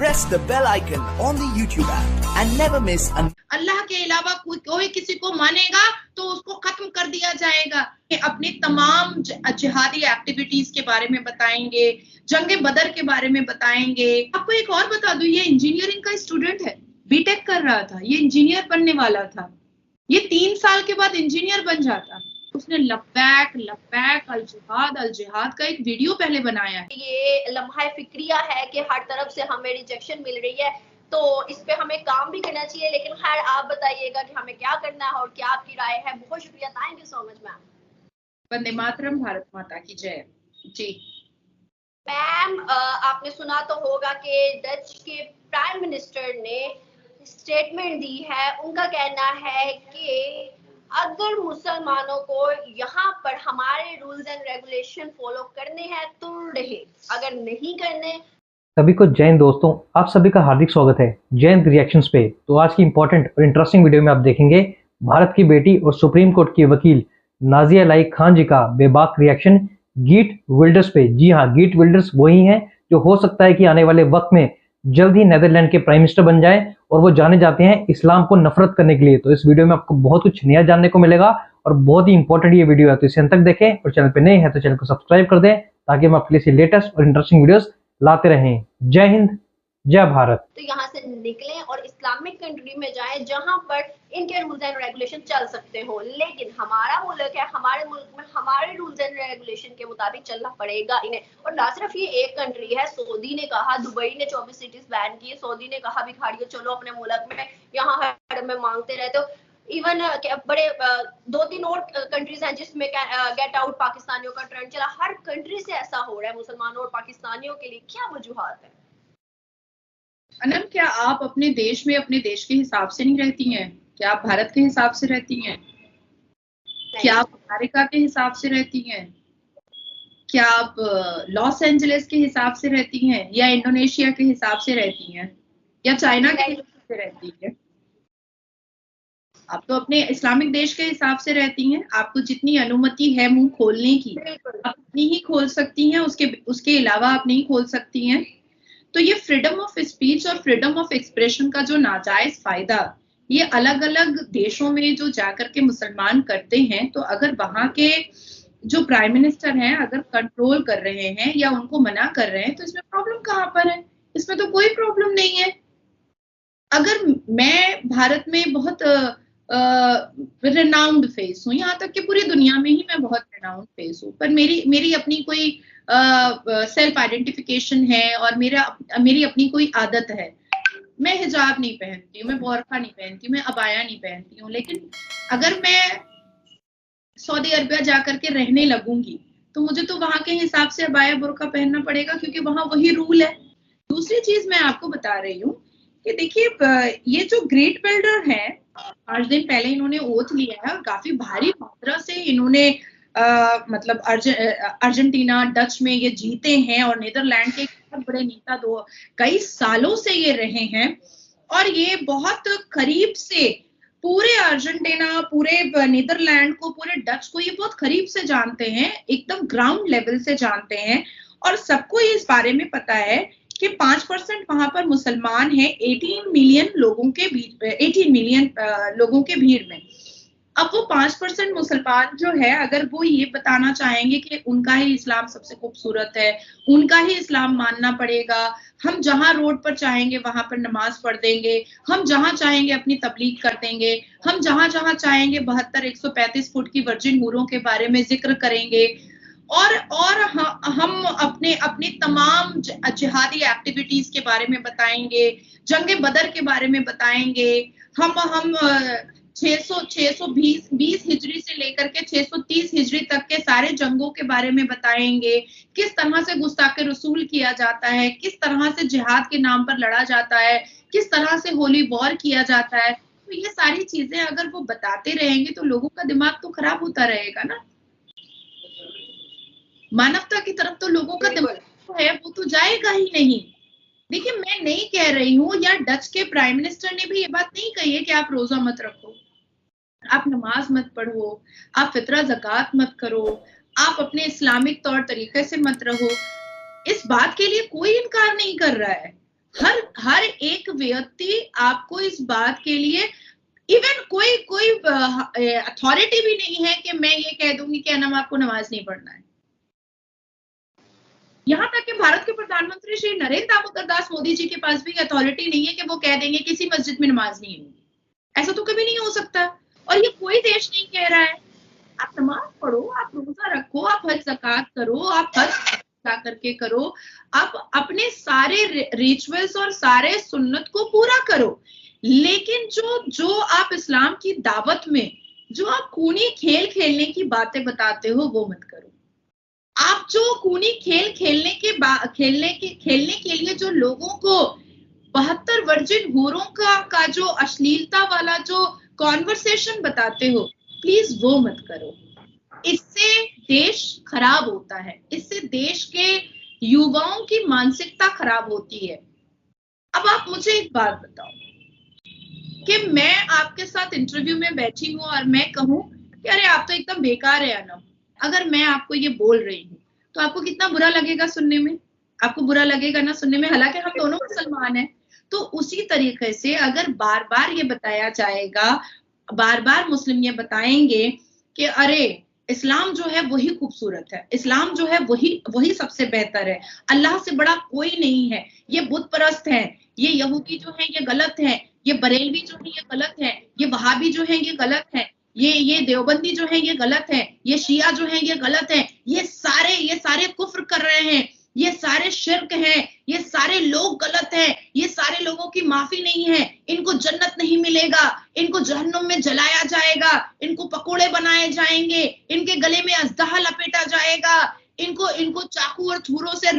press the bell icon on the YouTube app and never miss an अल्लाह के अलावा कोई किसी को मानेगा तो उसको खत्म कर दिया जाएगा। अपनी तमाम जिहादी एक्टिविटीज के बारे में बताएंगे, जंगे बदर के बारे में बताएंगे। आपको एक और बता दूं, ये इंजीनियरिंग का स्टूडेंट है, बीटेक कर रहा था, ये इंजीनियर बनने वाला था। ये 3 साल के बाद इंजीनियर बन जाता। उसने लब्बैक अल जिहाद का एक वीडियो पहले बनाया है। ये लम्हा फिक्रिया है कि हर तरफ से हमें रिजेक्शन मिल रही है, तो इस पे हमें काम भी करना चाहिए। लेकिन खैर आप बताइएगा कि हमें क्या करना है और क्या आपकी राय है। बहुत शुक्रिया, thank you so much ma'am. Vande Mataram, Bharat Mata की जय। जी मैम, आपने सुना तो होगा कि डच के प्राइम मिनिस्टर ने स्टेटमेंट दी है। उनका कहना है कि अगर मुसलमानों को यहाँ पर हमारे रूल्स एंड रेगुलेशन फॉलो करने हैं तो रहे, अगर नहीं करने। सभी को जय हिंद दोस्तों, आप सभी का हार्दिक स्वागत है जय हिंद रिएक्शंस पे। तो आज की इंपॉर्टेंट और इंटरेस्टिंग वीडियो में आप देखेंगे भारत की बेटी और सुप्रीम कोर्ट की वकील नाजिया लाइक खान जी का बेबाक रिएक्शन गीट विल्डर्स पे। जी हाँ, गीट विल्डर्स वही हैं जो हो सकता है कि आने वाले वक्त में जल्द ही नेदरलैंड के प्राइम मिनिस्टर बन जाए, और वो जाने जाते हैं इस्लाम को नफरत करने के लिए। तो इस वीडियो में आपको बहुत कुछ नया जानने को मिलेगा और बहुत ही इंपॉर्टेंट ये वीडियो है, तो इसे अंत तक देखें। और चैनल पे नए हैं तो चैनल को सब्सक्राइब कर दें ताकि हम आपके लिए लेटेस्ट और इंटरेस्टिंग वीडियोस लाते रहें। जय हिंद, जय भारत। तो यहाँ से निकलें और इस्लामिक कंट्री में जाएं जहाँ पर इनके रूल्स एंड रेगुलेशन चल सकते हो। लेकिन हमारा मुल्क है, हमारे मुल्क में हमारे रूल्स एंड रेगुलेशन के मुताबिक चलना पड़ेगा इन्हें। और ना सिर्फ ये एक कंट्री है, सऊदी ने कहा, दुबई ने 24 सिटीज बैन की, सऊदी ने कहा भिखारियों चलो अपने मुल्क में, यहाँ हर में मांगते रहते हो। इवन बड़े 2-3 और कंट्रीज हैं जिसमें गेट आउट पाकिस्तानियों का ट्रेंड चला। हर कंट्री से ऐसा हो रहा है मुसलमानों और पाकिस्तानियों के लिए। क्या वजूहात है? अनम, क्या आप अपने देश में अपने देश के हिसाब से नहीं रहती हैं? क्या आप भारत के हिसाब से रहती हैं? क्या आप अमेरिका के हिसाब से रहती हैं? क्या आप लॉस एंजलिस के हिसाब से रहती हैं, या इंडोनेशिया के हिसाब से रहती हैं, या चाइना के हिसाब से रहती हैं? आप तो अपने इस्लामिक देश के हिसाब से रहती हैं। आपको जितनी अनुमति है मुंह खोलने की, आप उतनी ही खोल सकती हैं, उसके अलावा आप नहीं खोल सकती हैं। तो ये फ्रीडम ऑफ स्पीच और फ्रीडम ऑफ एक्सप्रेशन का जो नाजायज फायदा ये अलग अलग देशों में जो जाकर के मुसलमान करते हैं, तो अगर वहां के जो प्राइम मिनिस्टर हैं अगर कंट्रोल कर रहे हैं या उनको मना कर रहे हैं, तो इसमें प्रॉब्लम कहाँ पर है? इसमें तो कोई प्रॉब्लम नहीं है। अगर मैं भारत में बहुत रिनाउंड फेस हूँ, यहाँ तक कि पूरी दुनिया में ही मैं बहुत रिनाउंड फेस हूँ, पर मेरी अपनी कोई सेल्फ आइडेंटिफिकेशन है और मेरी अपनी कोई आदत है। मैं हिजाब नहीं पहनती हूँ, मैं बोरखा नहीं पहनती हूँ, मैं अबाया नहीं पहनती हूँ। लेकिन अगर मैं सऊदी अरबिया जाकर के रहने लगूंगी तो मुझे तो वहां के हिसाब से अबाया बुर्का पहनना पड़ेगा, क्योंकि वहां वही रूल है। दूसरी चीज मैं आपको बता रही हूँ कि देखिए, ये जो ग्रेट बिल्डर है, 5 दिन पहले इन्होंने ओथ लिया है और काफी भारी मात्रा से इन्होंने मतलब अर्जेंटीना डच में ये जीते हैं, और नीदरलैंड के बहुत बड़े नेता कई सालों से ये रहे हैं, और ये बहुत करीब से पूरे अर्जेंटीना, पूरे नीदरलैंड को, पूरे डच को ये बहुत करीब से जानते हैं, एकदम ग्राउंड लेवल से जानते हैं। और सबको इस बारे में पता है कि 5% वहां पर मुसलमान हैं 18 मिलियन लोगों के भीड़ में। अब वो 5% मुसलमान जो है, अगर वो ये बताना चाहेंगे कि उनका ही इस्लाम सबसे खूबसूरत है, उनका ही इस्लाम मानना पड़ेगा, हम जहां रोड पर चाहेंगे वहां पर नमाज पढ़ देंगे, हम जहां चाहेंगे अपनी तबलीग कर देंगे, हम जहां चाहेंगे 72-135 फुट की वर्जिन हूरों के बारे में जिक्र करेंगे, और हम अपनी तमाम जिहादी एक्टिविटीज के बारे में बताएंगे, जंगे बदर के बारे में बताएंगे, हम 620 हिजरी से लेकर के 630 हिजरी तक के सारे जंगों के बारे में बताएंगे, किस तरह से गुस्ताखे रसूल किया जाता है, किस तरह से जिहाद के नाम पर लड़ा जाता है, किस तरह से होली वॉर किया जाता है। तो ये सारी चीजें अगर वो बताते रहेंगे तो लोगों का दिमाग तो खराब होता रहेगा ना। मानवता की तरफ तो लोगों का दिमाग है वो तो जाएगा ही नहीं। देखिए, मैं नहीं कह रही हूँ, या डच के प्राइम मिनिस्टर ने भी ये बात नहीं कही है कि आप रोजा मत रखो, आप नमाज मत पढ़ो, आप फितरा ज़कात मत करो, आप अपने इस्लामिक तौर तरीके से मत रहो। इस बात के लिए कोई इनकार नहीं कर रहा है। हर एक व्यक्ति आपको इस बात के लिए, इवन कोई अथॉरिटी भी नहीं है कि मैं ये कह दूंगी कि नाम आपको नमाज नहीं पढ़ना है। यहाँ तक कि भारत के प्रधानमंत्री श्री नरेंद्र दामोदर दास मोदी जी के पास भी अथॉरिटी नहीं है कि वो कह देंगे किसी मस्जिद में नमाज नहीं होगी। ऐसा तो कभी नहीं हो सकता, और ये कोई देश नहीं कह रहा है। आप नमाज पढ़ो, आप रोजा रखो, आप हज ज़कात करो, आप हज करके करो, आप अपने सारे रिचुअल्स और सारे सुन्नत को पूरा करो, लेकिन जो आप इस्लाम की दावत में जो आप खूनी खेल खेलने की बातें बताते हो वो मत करो। आप जो खूनी खेल खेलने के लिए जो लोगों को 72 वर्जिन हूरों का जो अश्लीलता वाला जो कॉन्वर्सेशन बताते हो, प्लीज वो मत करो। इससे देश खराब होता है, इससे देश के युवाओं की मानसिकता खराब होती है। अब आप मुझे एक बात बताओ कि मैं आपके साथ इंटरव्यू में बैठी हूँ और मैं कहूँ कि अरे आप तो एकदम बेकार है ना, अगर मैं आपको ये बोल रही हूँ तो आपको कितना बुरा लगेगा सुनने में? आपको बुरा लगेगा ना सुनने में, हालांकि हम दोनों मुसलमान हैं। तो उसी तरीके से अगर बार बार ये बताया जाएगा, बार बार मुस्लिम ये बताएंगे कि अरे इस्लाम जो है वही खूबसूरत है, इस्लाम जो है वही सबसे बेहतर है, अल्लाह से बड़ा कोई नहीं है, ये बुत परस्त है, ये यहूदी जो है ये गलत है, ये बरेलवी जो है ये गलत है, ये वहाबी जो है ये गलत है, ये देवबंदी जो है ये गलत है, ये शिया जो है ये गलत है, ये सारे कुफ्र कर रहे हैं, ये सारे शिर्क हैं, ये सारे लोग गलत हैं, ये सारे लोगों की माफी नहीं है, इनको जन्नत नहीं मिलेगा, इनको जहन्नुम में जलाया जाएगा, इनको पकोड़े बनाए जाएंगे, इनके गले में अज़दहा लपेटा जाएगा, इनको चाकू और छुरों से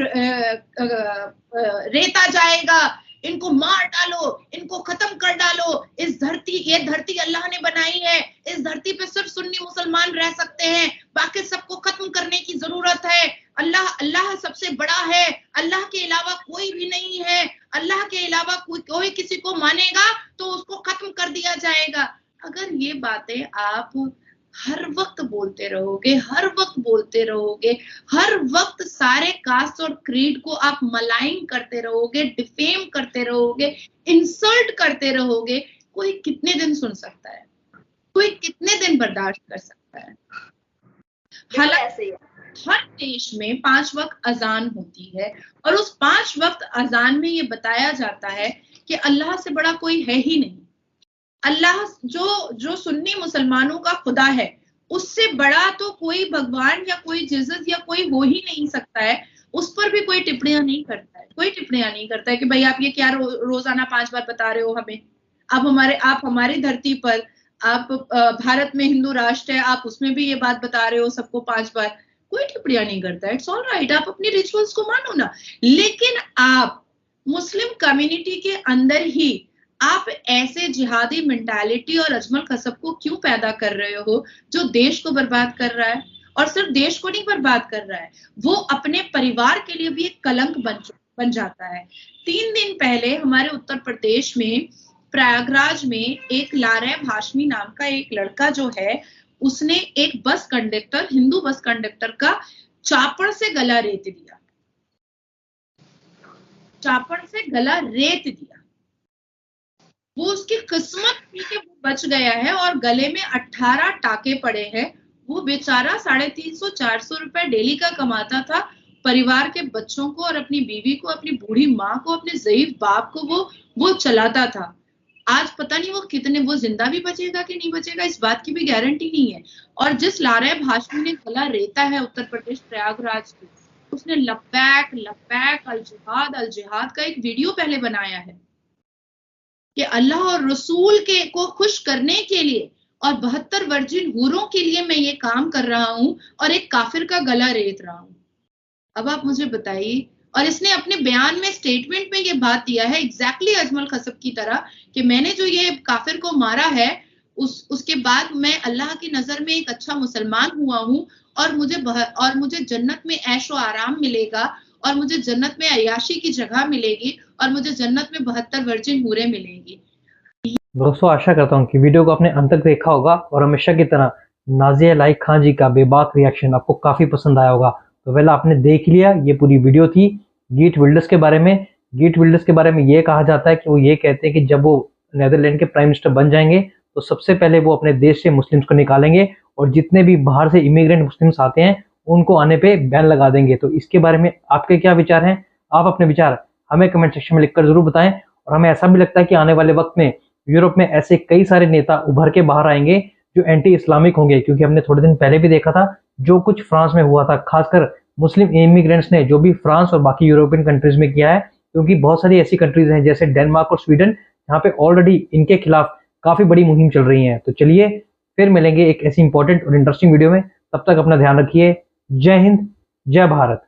रेता जाएगा, इनको मार डालो, इनको खत्म कर डालो। ये धरती अल्लाह ने बनाई है, इस धरती पे सिर्फ सुन्नी मुसलमान रह सकते हैं, बाकी सबको खत्म करने की जरूरत है। अल्लाह सबसे बड़ा है, अल्लाह के अलावा कोई भी नहीं है, अल्लाह के अलावा कोई किसी को मानेगा तो उसको खत्म कर दिया जाएगा। अगर ये बातें आप हर वक्त बोलते रहोगे, हर वक्त सारे कास्ट और क्रीड को आप मलाइन करते रहोगे, डिफेम करते रहोगे, इंसल्ट करते रहोगे, कोई कितने दिन सुन सकता है? कोई कितने दिन बर्दाश्त कर सकता है? हालांकि हर देश में 5 वक्त अजान होती है और उस 5 वक्त अजान में ये बताया जाता है कि अल्लाह से बड़ा कोई है ही नहीं। अल्लाह जो सुन्नी मुसलमानों का खुदा है, उससे बड़ा तो कोई भगवान या कोई जीसस या कोई हो ही नहीं सकता है। उस पर भी कोई टिप्पणियां नहीं करता है कि भाई आप ये क्या रोजाना 5 बार बता रहे हो हमें। आप हमारी धरती पर, आप भारत में हिंदू राष्ट्र है, आप उसमें भी ये बात बता रहे हो सबको 5 बार। कोई टिप्पणियां नहीं करता है। इट्स ऑल राइट, आप अपनी रिचुअल्स को मानो ना, लेकिन आप मुस्लिम कम्युनिटी के अंदर ही आप ऐसे जिहादी मेंटालिटी और अजमल कसब को क्यों पैदा कर रहे हो जो देश को बर्बाद कर रहा है? और सिर्फ देश को नहीं बर्बाद कर रहा है, वो अपने परिवार के लिए भी एक कलंक बन जाता है। 3 दिन पहले हमारे उत्तर प्रदेश में प्रयागराज में एक लारैब हाशमी नाम का एक लड़का जो है, उसने एक हिंदू बस कंडक्टर का चापड़ से गला रेत दिया। वो उसकी किस्मत थी कि वो बच गया है और गले में 18 टाके पड़े हैं। वो बेचारा 350-400 रुपए डेली का कमाता था, परिवार के बच्चों को और अपनी बीवी को, अपनी बूढ़ी माँ को, अपने ज़ईफ बाप को वो चलाता था। आज पता नहीं वो जिंदा भी बचेगा कि नहीं बचेगा, इस बात की भी गारंटी नहीं है। और जिस लारैब हाशमी ने गला रेता है उत्तर प्रदेश प्रयागराज की, उसने लब्बैक अल जिहाद का एक वीडियो पहले बनाया है कि अल्लाह और रसूल को खुश करने के लिए और 72 वर्जिन हूरों के लिए मैं ये काम कर रहा हूं और एक काफिर का गला रेत रहा हूं। अब आप मुझे बताइए। और इसने अपने बयान में, स्टेटमेंट में ये बात दिया है एग्जैक्टली अजमल कसब की तरह कि मैंने जो ये काफिर को मारा है उसके बाद मैं अल्लाह की नजर में एक अच्छा मुसलमान हुआ हूँ और मुझे जन्नत में ऐशो आराम मिलेगा और मुझे जन्नत में अयाशी की जगह मिलेगी और मुझे जन्नत में 72 वर्जिन हूरें मिलेंगी। दोस्तों, आशा करता हूँ कि वीडियो को आपने अंत तक देखा होगा और हमेशा की तरह नाजिया लाइक खान जी का बेबाक रिएक्शन आपको काफी पसंद आया होगा। तो वेल, आपने देख लिया, ये पूरी वीडियो थी गेट वेल्डर्स के बारे में, गेट बिल्डर्स के बारे में ये कहा जाता है कि वो ये कहते हैं कि जब वो नेदरलैंड के प्राइम मिनिस्टर बन जाएंगे तो सबसे पहले वो अपने देश से मुस्लिम्स को निकालेंगे और जितने भी बाहर से इमिग्रेंट मुस्लिम्स आते हैं उनको आने पे बैन लगा देंगे। तो इसके बारे में आपके क्या विचार हैं? आप अपने विचार हमें कमेंट सेक्शन में लिखकर जरूर बताएं। और हमें ऐसा भी लगता है कि आने वाले वक्त में यूरोप में ऐसे कई सारे नेता उभर के बाहर आएंगे जो एंटी इस्लामिक होंगे, क्योंकि हमने थोड़े दिन पहले भी देखा था जो कुछ फ्रांस में हुआ था, खासकर मुस्लिम इमिग्रेंट्स ने जो भी फ्रांस और बाकी यूरोपियन कंट्रीज में किया है, क्योंकि बहुत सारी ऐसी कंट्रीज हैं जैसे डेनमार्क और स्वीडन जहाँ पे ऑलरेडी इनके खिलाफ काफी बड़ी मुहिम चल रही है। तो चलिए फिर मिलेंगे एक ऐसी इंपॉर्टेंट और इंटरेस्टिंग वीडियो में, तब तक अपना ध्यान रखिए। जय हिंद, जय भारत।